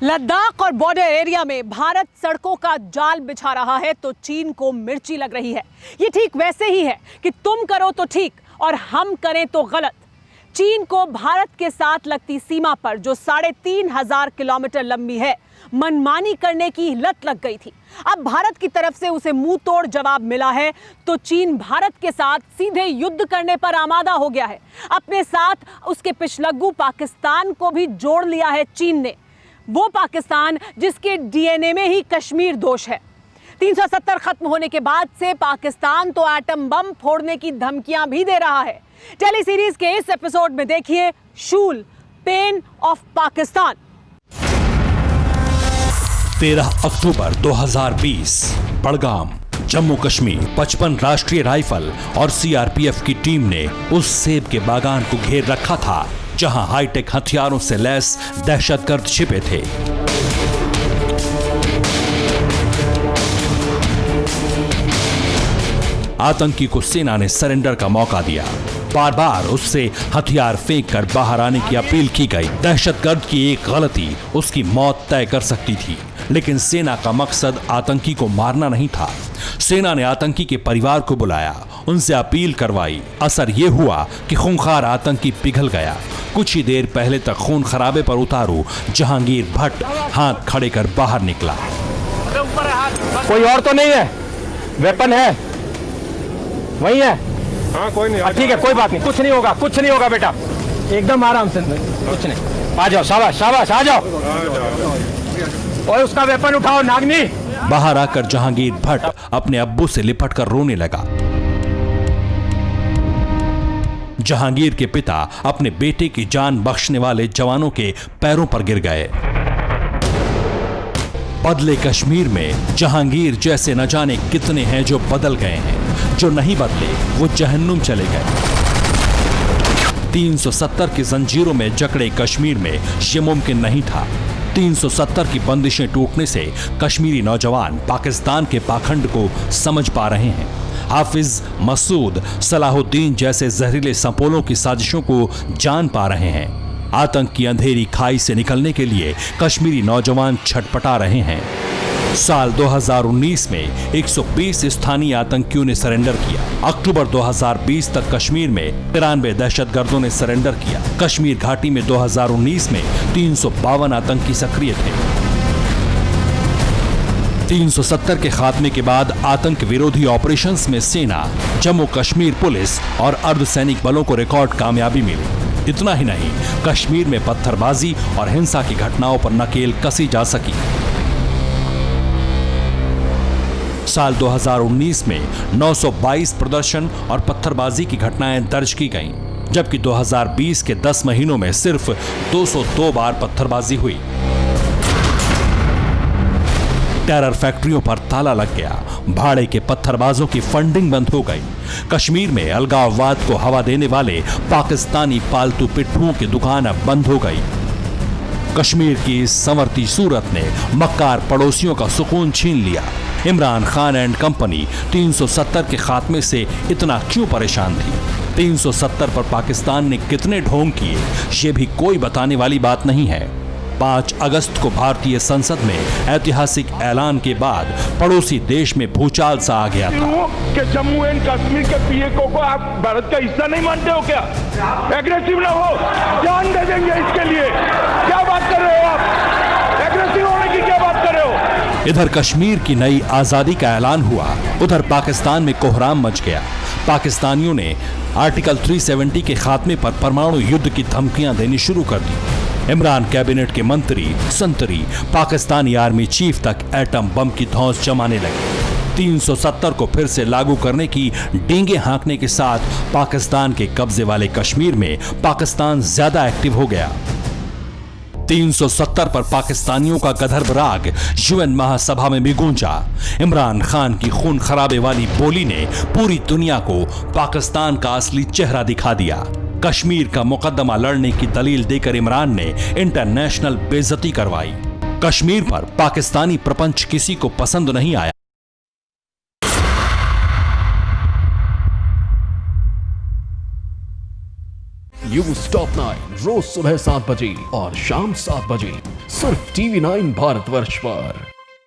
लद्दाख और border area में भारत सड़कों का जाल बिछा रहा है तो चीन को मिर्ची लग रही है। ये ठीक वैसे ही है कि तुम करो तो ठीक और हम करें तो गलत। चीन को भारत के साथ लगती सीमा पर जो 3,500 किलोमीटर लंबी है, मनमानी करने की लत लग गई थी। अब भारत की तरफ से उसे मुंह तोड़ जवाब मिला है तो चीन भारत के साथ सीधे युद्ध करने पर आमादा हो गया है। अपने साथ उसके पिछलग्गू पाकिस्तान को भी जोड़ लिया है चीन ने, वो पाकिस्तान जिसके डीएनए में ही कश्मीर दोष है। 370 खत्म होने के बाद से पाकिस्तान तो एटम बम फोड़ने की धमकियां भी दे रहा है। टेली सीरीज के इस एपिसोड में देखिए शूल, पेन ऑफ पाकिस्तान। 13 अक्टूबर 2020 बड़गाम, जम्मू कश्मीर। 55 राष्ट्रीय राइफल और सीआरपीएफ की टीम ने उस सेब के बागान को घेर रखा था जहां हाईटेक हथियारों से लैस दहशतगर्द छिपे थे। आतंकी को सेना ने सरेंडर का मौका दिया। बार बार उससे हथियार फेंक कर बाहर आने की अपील की गई। दहशतगर्द की एक गलती उसकी मौत तय कर सकती थी, लेकिन सेना का मकसद आतंकी को मारना नहीं था। सेना ने आतंकी के परिवार को बुलाया, उनसे अपील करवाई। असर ये हुआ कि खूंखार आतंकी पिघल गया। कुछ ही देर पहले तक खून खराबे पर उतारू जहांगीर भट्ट हाथ खड़े कर बाहर निकला। कोई और तो नहीं है? वेपन है? वही है? हाँ, कोई नहीं। ठीक है, कोई बात नहीं, कुछ नहीं होगा, कुछ नहीं होगा बेटा, एकदम आराम से, कुछ नहीं। आ जाओ, शाबाश शाबाश, आ जाओ। और उसका वेपन उठाओ नागनी। बाहर आकर जहांगीर भट्ट अपने अब्बू से लिपट कर रोने लगा। जहांगीर के पिता अपने बेटे की जान बख्शने वाले जवानों के पैरों पर गिर गए। बदले कश्मीर में जहांगीर जैसे न जाने कितने हैं जो बदल गए हैं। जो नहीं बदले वो जहन्नुम चले गए। 370 की जंजीरों में जकड़े कश्मीर में ये मुमकिन नहीं था। 370 की बंदिशें टूटने से कश्मीरी नौजवान पाकिस्तान के पाखंड को समझ पा रहे हैं। हाफिज, मसूद, सलाहुद्दीन जैसे जहरीले संपोलों की साजिशों को जान पा रहे हैं। आतंक की अंधेरी खाई से निकलने के लिए कश्मीरी नौजवान छटपटा रहे हैं। साल 2019 में 120 स्थानीय आतंकियों ने सरेंडर किया। अक्टूबर 2020 तक कश्मीर में 93 दहशतगर्दों ने सरेंडर किया। कश्मीर घाटी में 2019 में 352 आतंकी सक्रिय थे। 370 के खात्मे के बाद आतंक विरोधी ऑपरेशंस में सेना, जम्मू कश्मीर पुलिस और अर्धसैनिक बलों को रिकॉर्ड कामयाबी मिली। इतना ही नहीं, कश्मीर में पत्थरबाजी और हिंसा की घटनाओं पर नकेल कसी जा सकी। साल 2019 में 922 प्रदर्शन और पत्थरबाजी की घटनाएं दर्ज की गईं, जबकि 2020 के 10 महीनों में सिर्फ 202 बार पत्थरबाजी हुई। टेरर फैक्ट्रियों पर ताला लग गया। भाड़े के पत्थरबाजों की फंडिंग बंद हो गई। कश्मीर में अलगाववाद को हवा देने वाले पाकिस्तानी पालतू पिट्ठुओं की दुकान अब बंद हो गई। कश्मीर की इस संवरती सूरत ने मक्कार पड़ोसियों का सुकून छीन लिया। इमरान खान एंड कंपनी 370 के खात्मे से इतना क्यों परेशान थी? 370 पर पाकिस्तान ने कितने ढोंग किए, ये भी कोई बताने वाली बात नहीं है। 5 अगस्त को भारतीय संसद में ऐतिहासिक ऐलान के बाद पड़ोसी देश में भूचाल सा आ गया था कि जम्मू एंड कश्मीर के पीएको को आप भारत का हिस्सा नहीं मानते हो क्या? एग्रेसिव ना हो, जान दे देंगे इसके लिए। क्या बात कर रहे हो आप? एग्रेसिव होने की क्या बात कर रहे हो? इधर कश्मीर की नई आजादी का ऐलान हुआ, उधर पाकिस्तान में कोहराम मच गया। पाकिस्तानियों ने आर्टिकल 370 के खात्मे पर परमाणु युद्ध की धमकियां देनी शुरू कर दी। इमरान कैबिनेट के मंत्री, संतरी, पाकिस्तानी आर्मी चीफ तक एटम बम की धौंस जमाने लगे। 370 को फिर से लागू करने की डींगे हाँकने के साथ पाकिस्तान के कब्जे वाले कश्मीर में पाकिस्तान ज्यादा एक्टिव हो गया। 370 पर पाकिस्तानियों का गधर्व राग यूएन महासभा में भी गूंजा। इमरान खान की खून खराबे वाली बोली ने पूरी दुनिया को पाकिस्तान का असली चेहरा दिखा दिया। कश्मीर का मुकदमा लड़ने की दलील देकर इमरान ने इंटरनेशनल बेइज्जती करवाई। कश्मीर पर पाकिस्तानी प्रपंच किसी को पसंद नहीं आया। न्यूज़ टॉप 9 रोज सुबह 7 बजे और शाम 7 बजे सिर्फ TV9 भारतवर्ष पर।